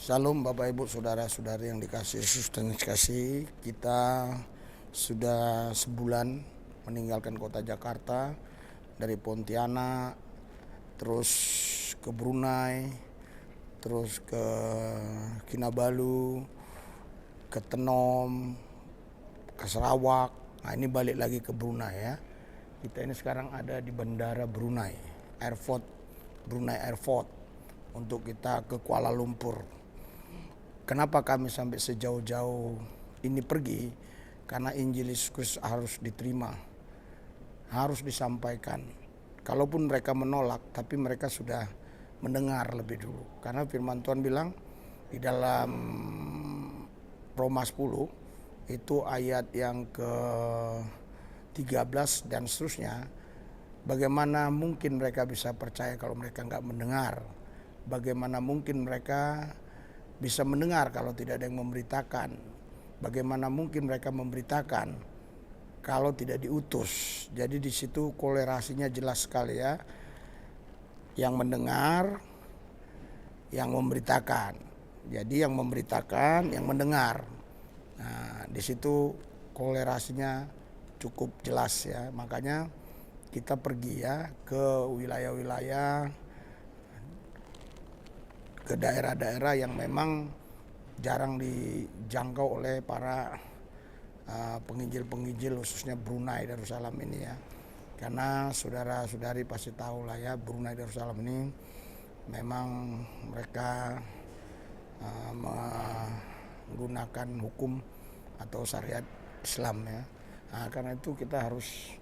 Salam Bapak Ibu Saudara-saudari yang dikasih Yesus dan dikasih. Kita sudah sebulan meninggalkan kota Jakarta, dari Pontianak terus ke Brunei, terus ke Kinabalu, ke Tenom, ke Sarawak. Nah ini balik lagi ke Brunei ya. Kita ini sekarang ada di Bandara Brunei Airport, Brunei Airport, untuk kita ke Kuala Lumpur. Kenapa kami sampai sejauh-jauh ini pergi? Karena Injil Yesus Kristus harus diterima, harus disampaikan. Kalaupun mereka menolak, tapi mereka sudah mendengar lebih dulu. Karena firman Tuhan bilang di dalam Roma 10, itu ayat yang ke-13 dan seterusnya. Bagaimana mungkin mereka bisa percaya kalau mereka nggak mendengar? Bagaimana mungkin mereka bisa mendengar kalau tidak ada yang memberitakan? Bagaimana mungkin mereka memberitakan kalau tidak diutus? Jadi di situ kolerasinya jelas sekali ya. Yang mendengar, yang memberitakan. Jadi yang memberitakan, yang mendengar. Nah, di situ kolerasinya cukup jelas ya. Makanya kita pergi ya ke wilayah-wilayah, ke daerah-daerah yang memang jarang dijangkau oleh para penginjil-penginjil, khususnya Brunei Darussalam ini ya. Karena saudara-saudari pasti tahu lah ya, Brunei Darussalam ini memang mereka menggunakan hukum atau syariat Islam ya. Nah, karena itu kita harus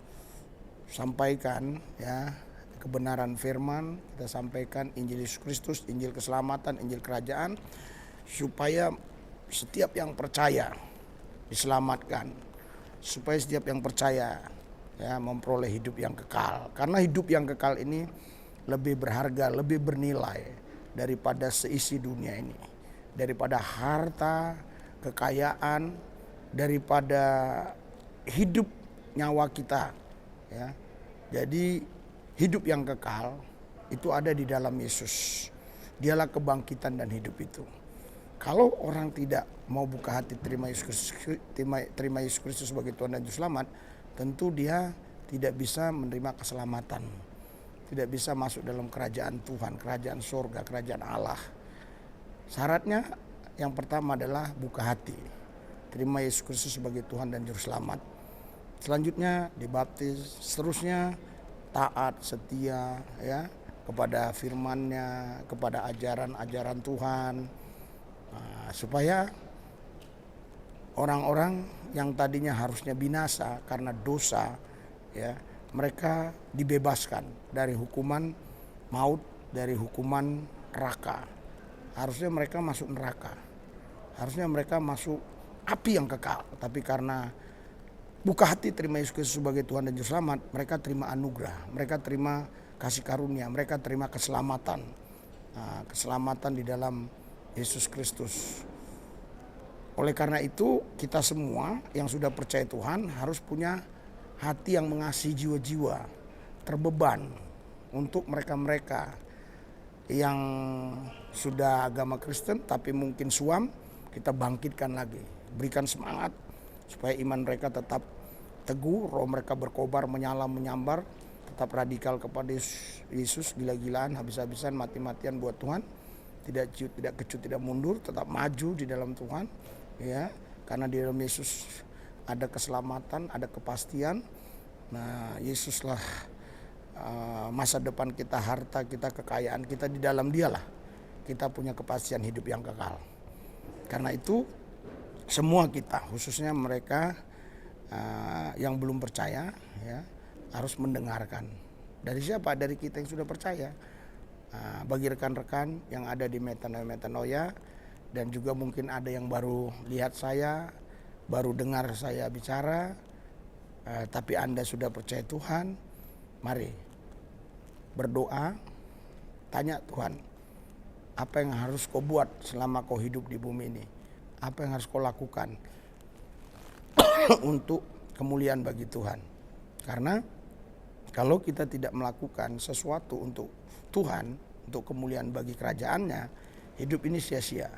sampaikan ya kebenaran firman, kita sampaikan Injil Yesus Kristus, Injil keselamatan, Injil kerajaan, supaya setiap yang percaya diselamatkan, supaya setiap yang percaya ya memperoleh hidup yang kekal. Karena hidup yang kekal ini lebih berharga, lebih bernilai daripada seisi dunia ini, daripada harta, kekayaan, daripada hidup nyawa kita ya. Jadi hidup yang kekal itu ada di dalam Yesus. Dialah kebangkitan dan hidup itu. Kalau orang tidak mau buka hati terima Yesus Kristus sebagai Tuhan dan Juru Selamat, tentu dia tidak bisa menerima keselamatan. Tidak bisa masuk dalam kerajaan Tuhan, kerajaan surga, kerajaan Allah. Syaratnya yang pertama adalah buka hati. Terima Yesus Kristus sebagai Tuhan dan Juru Selamat. Selanjutnya dibaptis, seterusnya taat, setia ya kepada firman-Nya, kepada ajaran-ajaran Tuhan, supaya orang-orang yang tadinya harusnya binasa karena dosa ya, mereka dibebaskan dari hukuman maut, dari hukuman neraka. Harusnya mereka masuk neraka, harusnya mereka masuk api yang kekal, tapi karena buka hati terima Yesus Kristus sebagai Tuhan dan Juru Selamat, mereka terima anugerah, mereka terima kasih karunia, mereka terima keselamatan. Nah, keselamatan di dalam Yesus Kristus. Oleh karena itu, kita semua yang sudah percaya Tuhan harus punya hati yang mengasihi jiwa-jiwa terbeban untuk mereka-mereka yang sudah agama Kristen tapi mungkin suam, kita bangkitkan lagi, berikan semangat supaya iman mereka tetap teguh, roh mereka berkobar, menyala, menyambar, tetap radikal kepada Yesus, gila-gilaan, habis-habisan, mati-matian buat Tuhan, tidak ciut, tidak kecut, tidak mundur, tetap maju di dalam Tuhan, ya, karena di dalam Yesus ada keselamatan, ada kepastian. Nah, Yesuslah masa depan kita, harta kita, kekayaan kita, di dalam Dialah kita punya kepastian hidup yang kekal. Karena itu semua kita, khususnya mereka yang belum percaya ya, harus mendengarkan. Dari siapa? Dari kita yang sudah percaya. Bagi rekan-rekan yang ada di Metanoia, dan juga mungkin ada yang baru lihat saya, baru dengar saya bicara, tapi Anda sudah percaya Tuhan, mari berdoa, tanya Tuhan, apa yang harus kau buat selama kau hidup di bumi ini? Apa yang harus kau lakukan untuk kemuliaan bagi Tuhan? Karena kalau kita tidak melakukan sesuatu untuk Tuhan, untuk kemuliaan bagi kerajaannya, hidup ini sia-sia.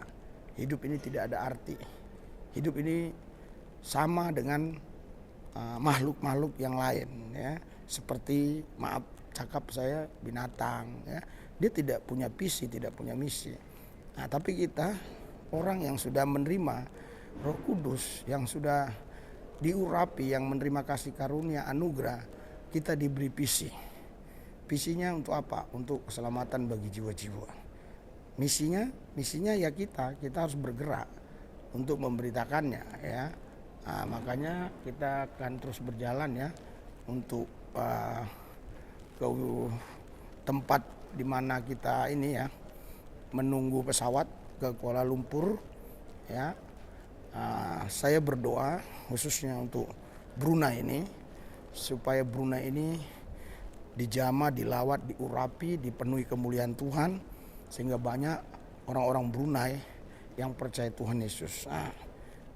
hidup ini tidak ada arti. Hidup ini sama dengan makhluk-makhluk yang lain, ya, seperti maaf cakap saya binatang, ya. Dia tidak punya visi, tidak punya misi. Nah, tapi kita orang yang sudah menerima Roh Kudus, yang sudah diurapi, yang menerima kasih karunia anugerah, kita diberi visi. Visinya untuk apa? Untuk keselamatan bagi jiwa-jiwa. Misinya ya kita harus bergerak untuk memberitakannya, ya. Nah, makanya kita akan terus berjalan, ya, untuk ke tempat di mana kita ini, ya, menunggu pesawat ke Kuala Lumpur, ya. Saya berdoa khususnya untuk Brunei ini, supaya Brunei ini dijamah, dilawat, diurapi, dipenuhi kemuliaan Tuhan, sehingga banyak orang-orang Brunei yang percaya Tuhan Yesus.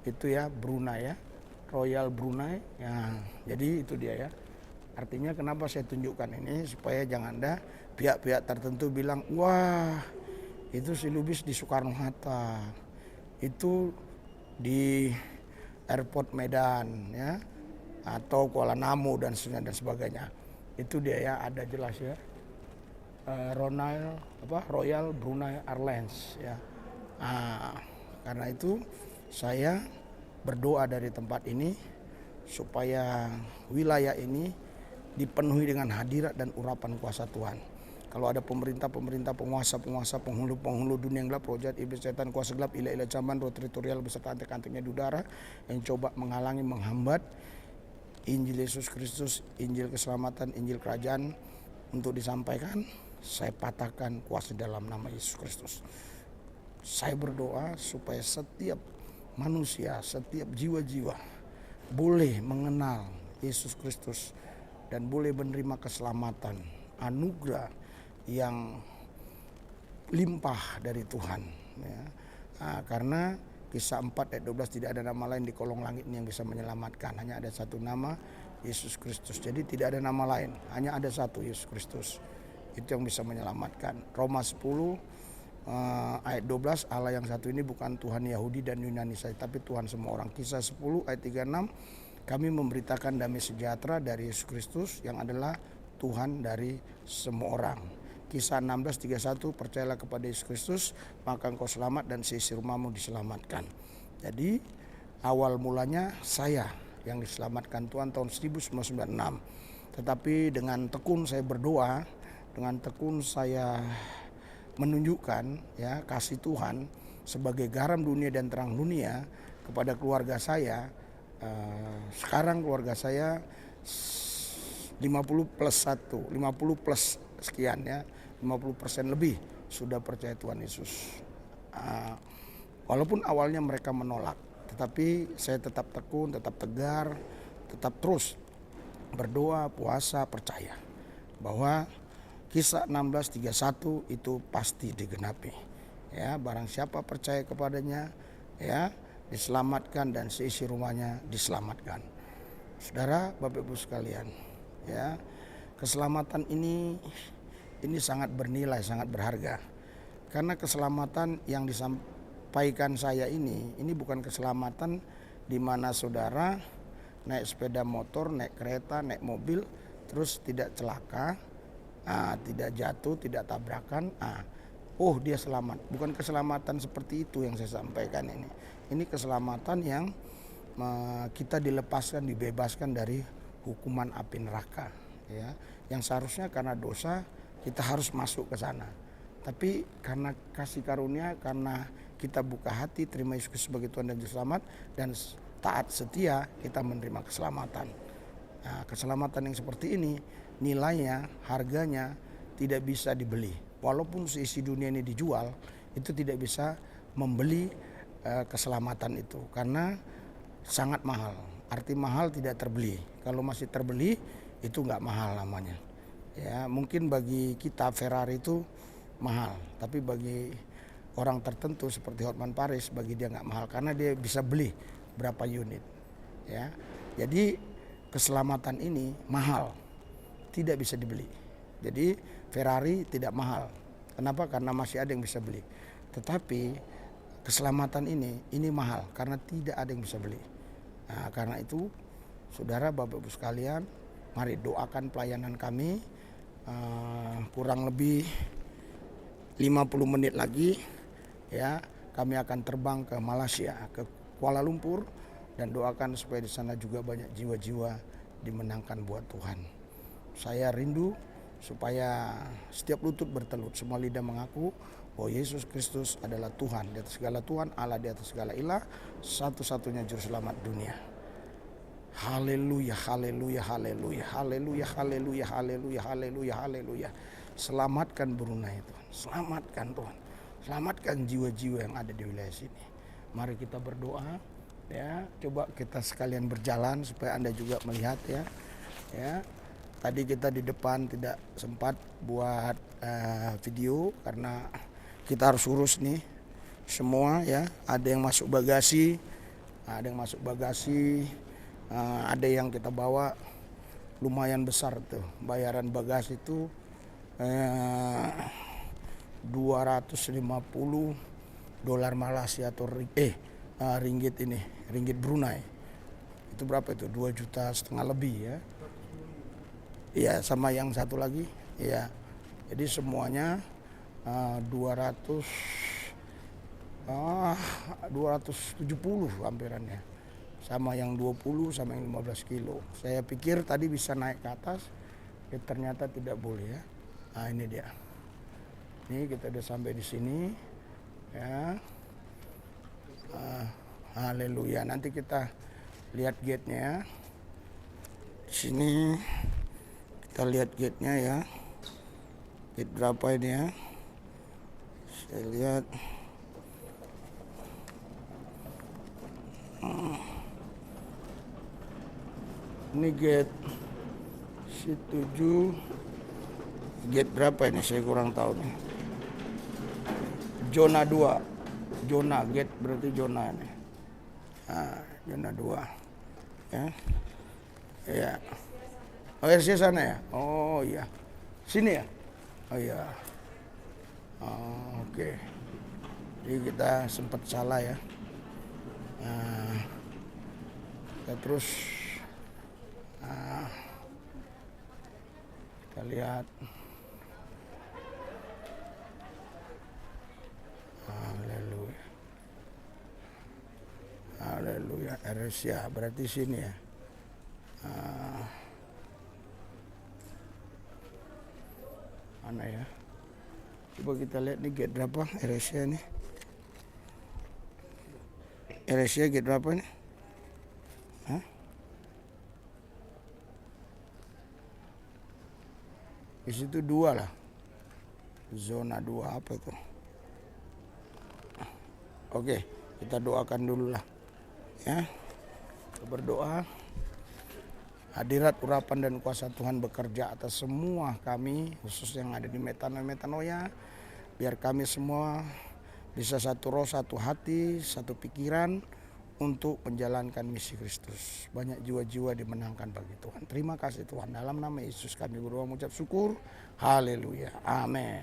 Itu ya Brunei, ya, Royal Brunei, ya. Jadi itu dia, ya. Artinya kenapa saya tunjukkan ini, supaya jangan ada pihak-pihak tertentu bilang, wah itu si Lubis di Soekarno-Hatta, itu di airport Medan, ya, atau Kuala Namu dan sebagainya. Itu dia, ya, ada jelas, ya, Royal Brunei Airlines, ya. Karena itu saya berdoa dari tempat ini supaya wilayah ini dipenuhi dengan hadirat dan urapan kuasa Tuhan. Kalau ada pemerintah, penguasa, penghulu dunia yang gelap, roh jahat, iblis, setan, kuasa gelap, ilah-ilah zaman, roh teritorial beserta antek-anteknya di udara yang coba menghalangi, menghambat Injil Yesus Kristus, Injil keselamatan, Injil kerajaan untuk disampaikan, saya patahkan kuasa dalam nama Yesus Kristus. Saya berdoa supaya setiap manusia, setiap jiwa-jiwa boleh mengenal Yesus Kristus dan boleh menerima keselamatan, anugerah yang limpah dari Tuhan, ya. Karena Kisah 4 ayat 12, tidak ada nama lain di kolong langit ini yang bisa menyelamatkan, hanya ada satu nama, Yesus Kristus. Jadi tidak ada nama lain, hanya ada satu, Yesus Kristus. Itu yang bisa menyelamatkan. Roma 10 ayat 12, Allah yang satu ini bukan Tuhan Yahudi dan Yunani saja, tapi Tuhan semua orang. Kisah 10 ayat 36, kami memberitakan damai sejahtera dari Yesus Kristus yang adalah Tuhan dari semua orang. Kisah 16:31, percayalah kepada Yesus Kristus maka engkau selamat dan seisi rumahmu diselamatkan. Jadi awal mulanya saya yang diselamatkan Tuhan tahun 1996. Tetapi dengan tekun saya berdoa, dengan tekun saya menunjukkan, ya, kasih Tuhan sebagai garam dunia dan terang dunia kepada keluarga saya. Sekarang keluarga saya 50 plus sekian, ya, 50% lebih sudah percaya Tuhan Yesus. Walaupun awalnya mereka menolak, tetapi saya tetap tekun, tetap tegar, tetap terus berdoa, puasa, percaya bahwa Kisah 16:31 itu pasti digenapi, ya. Barang siapa percaya kepadanya, ya, diselamatkan dan seisi rumahnya diselamatkan. Saudara, Bapak Ibu sekalian, ya, keselamatan ini sangat bernilai, sangat berharga. Karena keselamatan yang disampaikan saya ini bukan keselamatan di mana saudara naik sepeda motor, naik kereta, naik mobil, terus tidak celaka, tidak jatuh, tidak tabrakan, dia selamat. Bukan keselamatan seperti itu yang saya sampaikan ini. Ini keselamatan yang kita dilepaskan, dibebaskan dari hukuman api neraka, ya. Yang seharusnya karena dosa kita harus masuk ke sana. Tapi karena kasih karunia, karena kita buka hati, terima Yesus sebagai Tuhan dan Juru Selamat, dan taat setia, kita menerima keselamatan. Nah, keselamatan yang seperti ini nilainya, harganya tidak bisa dibeli. Walaupun seisi dunia ini dijual, itu tidak bisa membeli keselamatan itu, karena sangat mahal. Arti mahal tidak terbeli. Kalau masih terbeli itu nggak mahal namanya. Ya, mungkin bagi kita Ferrari itu mahal, tapi bagi orang tertentu seperti Hotman Paris, bagi dia nggak mahal karena dia bisa beli berapa unit. Ya, jadi keselamatan ini mahal, tidak bisa dibeli. Jadi Ferrari tidak mahal. Kenapa? Karena masih ada yang bisa beli. Tetapi keselamatan ini mahal karena tidak ada yang bisa beli. Nah, karena itu saudara, Bapak Ibu sekalian, mari doakan pelayanan kami. Kurang lebih 50 menit lagi ya, kami akan terbang ke Malaysia, ke Kuala Lumpur, dan doakan supaya di sana juga banyak jiwa-jiwa dimenangkan buat Tuhan. Saya rindu supaya setiap lutut bertelut, semua lidah mengaku bahwa Yesus Kristus adalah Tuhan di atas segala Tuhan, Allah di atas segala ilah, satu-satunya juru selamat dunia. Haleluya, haleluya, haleluya, haleluya, haleluya, haleluya, haleluya, haleluya. Selamatkan Brunei Tuhan, selamatkan Tuhan, selamatkan jiwa-jiwa yang ada di wilayah sini. Mari kita berdoa ya, coba kita sekalian berjalan supaya Anda juga melihat ya. Ya, tadi kita di depan tidak sempat buat video karena kita harus urus nih semua ya. Ada yang masuk bagasi, ada yang kita bawa lumayan besar tuh. Bayaran bagasi itu $250 Malaysia atau ringgit ini, ringgit Brunei. Itu berapa itu? 2,5 juta lebih ya. Iya, sama yang satu lagi. Iya. Jadi semuanya 270 hampirannya. Sama yang 20, sama yang 15 kilo. Saya pikir tadi bisa naik ke atas, ya ternyata tidak boleh ya. Nah, ini dia. Ini kita udah sampai di sini ya. Haleluya. Nanti kita lihat gate-nya ya. Di sini kita lihat gate-nya ya. Gate berapa ini ya? Saya lihat. Ini gate C7. Gate berapa ini? Saya kurang tahu nih. Zona 2. Zona gate berarti zona nih. Nah, zona 2. Ya. Ya. Oh, RC sana ya? Oh iya. Sini ya? Oh iya. Oh, oke. Jadi kita sempat salah ya. Nah, kita terus kita lihat. Haleluya. Haleluya. RSA berarti sini ya. Mana ya? Coba kita lihat nih gate berapa RSA nih. RSA gate berapa nih? Hah? Di situ 2 lah. Zona 2 apa itu? Oke, kita doakan dulu lah. Ya. Kita berdoa. Hadirat, urapan dan kuasa Tuhan bekerja atas semua kami, khusus yang ada di Metanoia. Biar kami semua bisa satu roh, satu hati, satu pikiran untuk menjalankan misi Kristus. Banyak jiwa-jiwa dimenangkan bagi Tuhan. Terima kasih Tuhan. Dalam nama Yesus kami berdoa mengucap syukur. Haleluya. Amin.